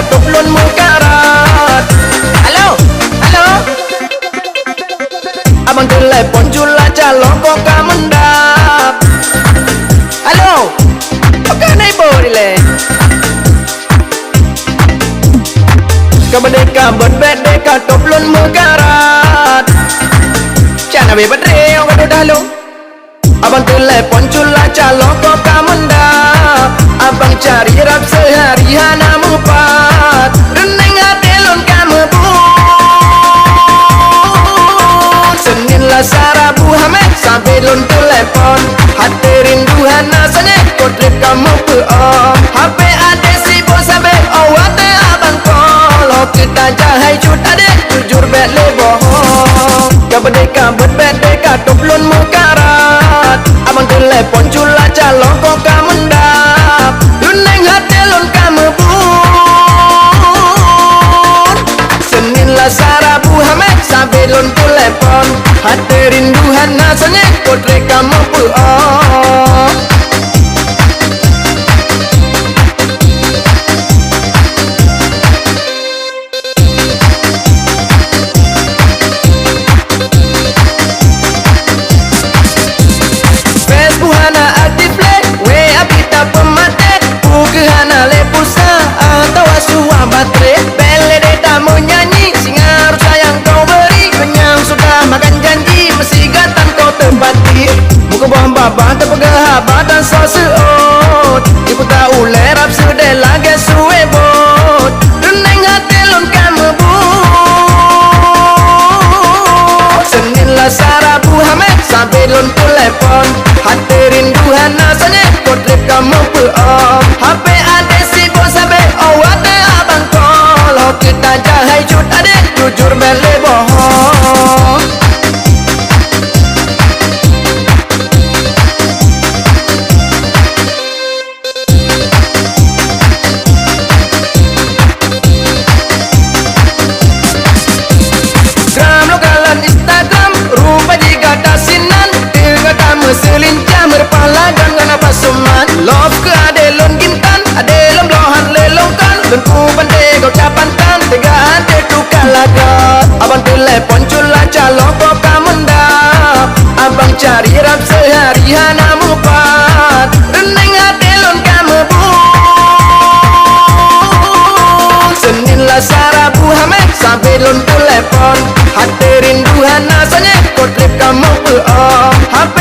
tuplun mukarat. Halo, halo. Abang telepon jula calon kok kamendap. Halo, oke neighbor ile. Kabadeka berbedeka tuplun mukarat. Cana be bedre orang tu dah lu. Abang telepon jula calon kok kamendap. Abang cari rap sehari hana mupat. Reneng hati lon kamu pun. Senin lah Sarabu Hamed sampai lon telepon. Hati rindu hana sanya kodrip kamu peon. HP ade si bos sampai awate abang kol. Kita jahai cut ade jujur bele bohong. Kabadeka berbedeka tuplun mukarat. Abang telepon jula calon kok kamendap. Luneng hati lon kamu pun. Senin lah Sarabu Hamed sampai lon telepon. Hati rindu hana sanya kodre kamu peon. Facebook hana aktif le, WA kita pematet. Google hana le pulsa atau asuhan baterai. Bele data mau nyanyi, singar sayang kau beri. Kenyang sudah makan janji, mesti gatan kau tempati. Muka buah babah terpegah badan so seot. Ibu tahu lerap sudah lagi suwe bot. Reneng hati lon kamu bot. Senin lah Sarabu Hamed sampai lon telepon. Hati rindu hana sanya kodrip kamu peon. HP ade si bos sampai awate abang kol. Kita jahai cut ade jujur bele bohong. Gram lokalan Instagram rupa jika dasinan. Tengah kamu selincah merpala dan gana pasuman. Love ke ade lon gintan, ade lom lohan lelongkan. Lon ku pandai kau capantan, tega ade tu kalagat. Abang telepon cula calon kok kamendap. Abang cari rap sehari hana mupat. Reneng ade lon kamu pun. Senin lah Sarabu Hamed sampai lon telepon. Hati rindu hana sanya kodrip kamu peon. HP